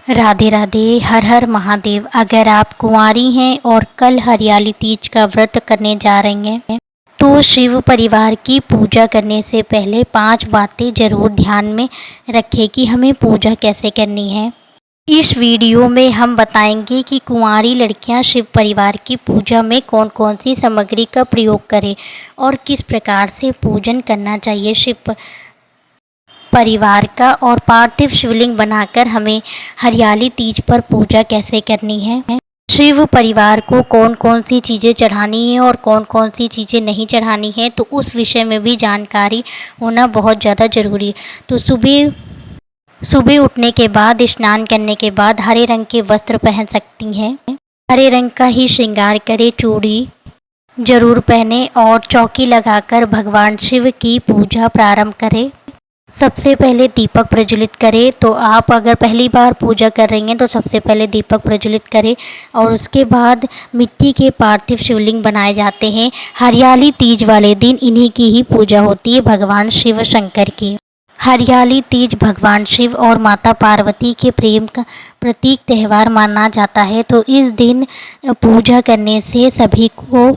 राधे राधे। हर हर महादेव। अगर आप कुंवारी हैं और कल हरियाली तीज का व्रत करने जा रही हैं तो शिव परिवार की पूजा करने से पहले 5 बातें ज़रूर ध्यान में रखें कि हमें पूजा कैसे करनी है। इस वीडियो में हम बताएंगे कि कुंवारी लड़कियां शिव परिवार की पूजा में कौन कौन सी सामग्री का प्रयोग करें और किस प्रकार से पूजन करना चाहिए शिव परिवार का, और पार्थिव शिवलिंग बनाकर हमें हरियाली तीज पर पूजा कैसे करनी है। शिव परिवार को कौन कौन सी चीज़ें चढ़ानी है और कौन कौन सी चीज़ें नहीं चढ़ानी है, तो उस विषय में भी जानकारी होना बहुत ज़्यादा ज़रूरी है। तो सुबह सुबह उठने के बाद, स्नान करने के बाद हरे रंग के वस्त्र पहन सकती हैं। हरे रंग का ही श्रृंगार करें, चूड़ी जरूर पहने और चौकी लगाकर भगवान शिव की पूजा प्रारंभ करें। सबसे पहले दीपक प्रज्वलित करें। तो आप अगर पहली बार पूजा कर रही हैं तो सबसे पहले दीपक प्रज्वलित करें और उसके बाद मिट्टी के पार्थिव शिवलिंग बनाए जाते हैं। हरियाली तीज वाले दिन इन्हीं की ही पूजा होती है, भगवान शिव शंकर की। हरियाली तीज भगवान शिव और माता पार्वती के प्रेम का प्रतीक त्यौहार माना जाता है। तो इस दिन पूजा करने से सभी को,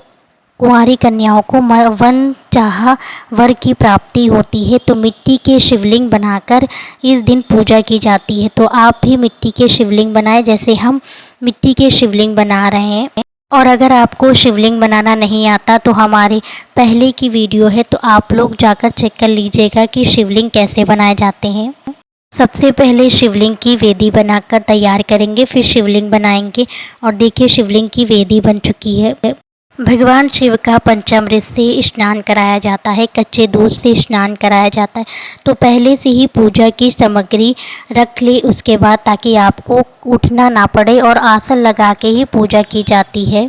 कुंवारी कन्याओं को वन चाहा वर की प्राप्ति होती है। तो मिट्टी के शिवलिंग बनाकर इस दिन पूजा की जाती है। तो आप भी मिट्टी के शिवलिंग बनाएं जैसे हम मिट्टी के शिवलिंग बना रहे हैं। और अगर आपको शिवलिंग बनाना नहीं आता तो हमारे पहले की वीडियो है, तो आप लोग जाकर चेक कर लीजिएगा कि शिवलिंग कैसे बनाए जाते हैं। सबसे पहले शिवलिंग की वेदी बनाकर तैयार करेंगे, फिर शिवलिंग बनाएंगे। और देखिए शिवलिंग की वेदी बन चुकी है। भगवान शिव का पंचामृत से स्नान कराया जाता है, कच्चे दूध से स्नान कराया जाता है। तो पहले से ही पूजा की सामग्री रख ले उसके बाद, ताकि आपको उठना ना पड़े, और आसन लगा के ही पूजा की जाती है।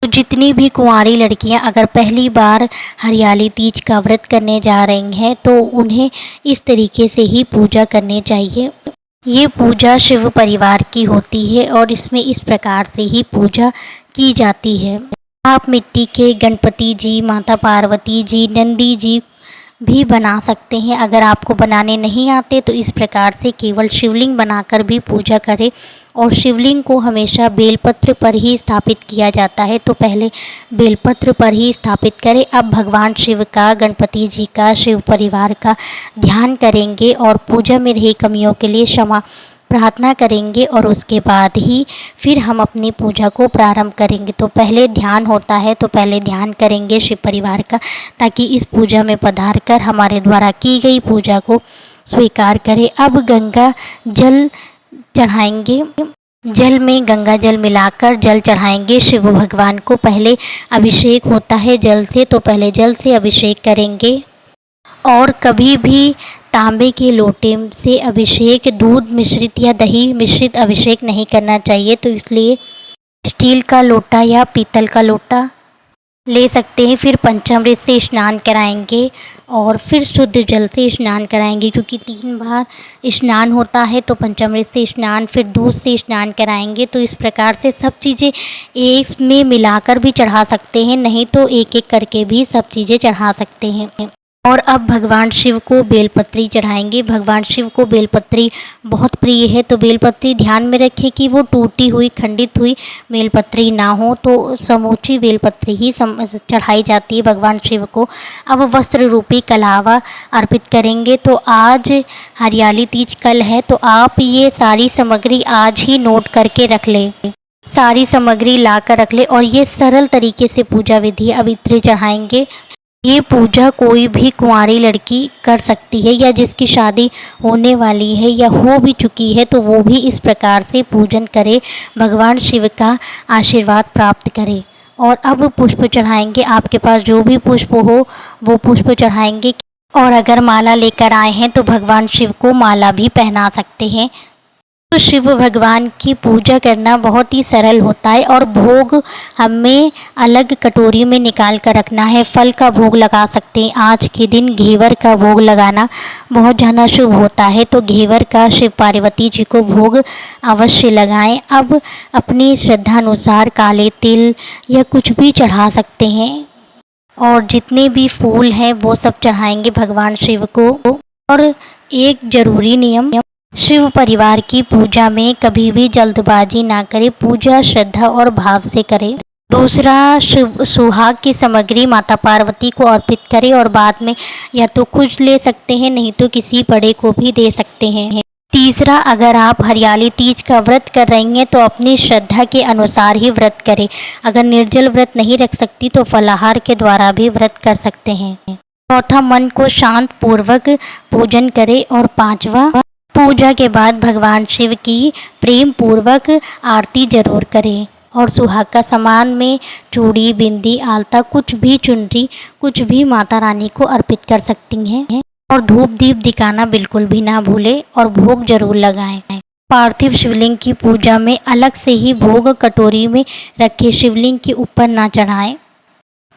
तो जितनी भी कुंवारी लड़कियां अगर पहली बार हरियाली तीज का व्रत करने जा रही हैं तो उन्हें इस तरीके से ही पूजा करनी चाहिए। ये पूजा शिव परिवार की होती है और इसमें इस प्रकार से ही पूजा की जाती है। आप मिट्टी के गणपति जी, माता पार्वती जी, नंदी जी भी बना सकते हैं। अगर आपको बनाने नहीं आते तो इस प्रकार से केवल शिवलिंग बनाकर भी पूजा करें। और शिवलिंग को हमेशा बेलपत्र पर ही स्थापित किया जाता है, तो पहले बेलपत्र पर ही स्थापित करें। अब भगवान शिव का, गणपति जी का, शिव परिवार का ध्यान करेंगे और पूजा में रही कमियों के लिए क्षमा प्रार्थना करेंगे, और उसके बाद ही फिर हम अपनी पूजा को प्रारंभ करेंगे। तो पहले ध्यान होता है, तो पहले ध्यान करेंगे शिव परिवार का, ताकि इस पूजा में पधार कर हमारे द्वारा की गई पूजा को स्वीकार करें। अब गंगा जल चढ़ाएंगे। जल में गंगा जल मिलाकर जल चढ़ाएंगे शिव भगवान को। पहले अभिषेक होता है जल से, तो पहले जल से अभिषेक करेंगे। और कभी भी तांबे के लोटे से अभिषेक, दूध मिश्रित या दही मिश्रित अभिषेक नहीं करना चाहिए। तो इसलिए स्टील का लोटा या पीतल का लोटा ले सकते हैं। फिर पंचामृत से स्नान कराएंगे और फिर शुद्ध जल से स्नान कराएंगे, क्योंकि 3 बार स्नान होता है। तो पंचामृत से स्नान, फिर दूध से स्नान कराएंगे। तो इस प्रकार से सब चीज़ें एक में मिलाकर भी चढ़ा सकते हैं, नहीं तो एक एक करके भी सब चीज़ें चढ़ा सकते हैं। और अब भगवान शिव को बेलपत्री चढ़ाएंगे। भगवान शिव को बेलपत्री बहुत प्रिय है, तो बेलपत्री ध्यान में रखें कि वो टूटी हुई, खंडित हुई बेलपत्री ना हो। तो समूची बेलपत्री ही चढ़ाई जाती है भगवान शिव को। अब वस्त्र रूपी कलावा अर्पित करेंगे। तो आज हरियाली तीज कल है, तो आप ये सारी सामग्री आज ही नोट करके रख लें, सारी सामग्री ला कर रख ले। और ये सरल तरीके से पूजा विधि। अब इत्र चढ़ाएंगे। ये पूजा कोई भी कुंवारी लड़की कर सकती है, या जिसकी शादी होने वाली है या हो भी चुकी है, तो वो भी इस प्रकार से पूजन करे, भगवान शिव का आशीर्वाद प्राप्त करे। और अब पुष्प चढ़ाएंगे। आपके पास जो भी पुष्प हो वो पुष्प चढ़ाएंगे। और अगर माला लेकर आए हैं तो भगवान शिव को माला भी पहना सकते हैं। तो शिव भगवान की पूजा करना बहुत ही सरल होता है। और भोग हमें अलग कटोरी में निकाल कर रखना है। फल का भोग लगा सकते हैं। आज के दिन घेवर का भोग लगाना बहुत ज़्यादा शुभ होता है, तो घेवर का शिव पार्वती जी को भोग अवश्य लगाएं। अब अपनी श्रद्धानुसार काले तिल या कुछ भी चढ़ा सकते हैं, और जितने भी फूल हैं वो सब चढ़ाएंगे भगवान शिव को। और एक ज़रूरी नियम, शिव परिवार की पूजा में कभी भी जल्दबाजी ना करें, पूजा श्रद्धा और भाव से करें। दूसरा, शिव सुहाग की सामग्री माता पार्वती को अर्पित करें और बाद में या तो खुद ले सकते हैं, नहीं तो किसी बड़े को भी दे सकते हैं। तीसरा, अगर आप हरियाली तीज का व्रत कर रही हैं तो अपनी श्रद्धा के अनुसार ही व्रत करें। अगर निर्जल व्रत नहीं रख सकती तो फलाहार के द्वारा भी व्रत कर सकते हैं। चौथा, मन को शांत पूर्वक पूजन करें। और पांचवा, पूजा के बाद भगवान शिव की प्रेम पूर्वक आरती जरूर करें। और सुहाग का सामान में चूड़ी, बिंदी, आलता, कुछ भी चुनरी, कुछ भी माता रानी को अर्पित कर सकती हैं। और धूप दीप दिखाना बिल्कुल भी ना भूलें और भोग जरूर लगाएं। पार्थिव शिवलिंग की पूजा में अलग से ही भोग कटोरी में रखे शिवलिंग के ऊपर ना चढ़ाएं।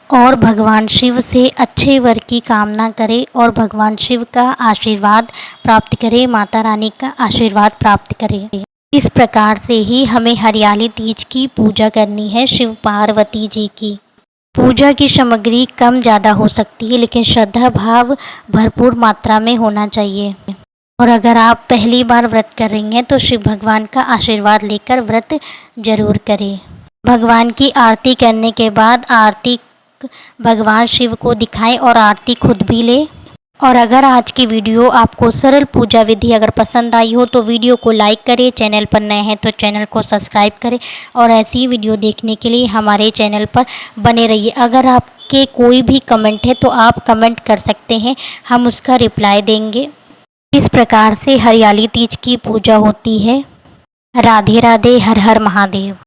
और भगवान शिव से अच्छे वर की कामना करें और भगवान शिव का आशीर्वाद प्राप्त करें, माता रानी का आशीर्वाद प्राप्त करें। इस प्रकार से ही हमें हरियाली तीज की पूजा करनी है शिव पार्वती जी की। पूजा की सामग्री कम ज़्यादा हो सकती है, लेकिन श्रद्धा भाव भरपूर मात्रा में होना चाहिए। और अगर आप पहली बार व्रत कर रही हैं तो शिव भगवान का आशीर्वाद लेकर व्रत जरूर करें। भगवान की आरती करने के बाद आरती भगवान शिव को दिखाएं और आरती खुद भी लें। और अगर आज की वीडियो आपको सरल पूजा विधि अगर पसंद आई हो तो वीडियो को लाइक करें, चैनल पर नए हैं तो चैनल को सब्सक्राइब करें और ऐसी वीडियो देखने के लिए हमारे चैनल पर बने रहिए। अगर आपके कोई भी कमेंट है तो आप कमेंट कर सकते हैं, हम उसका रिप्लाई देंगे। इस प्रकार से हरियाली तीज की पूजा होती है। राधे राधे, हर हर महादेव।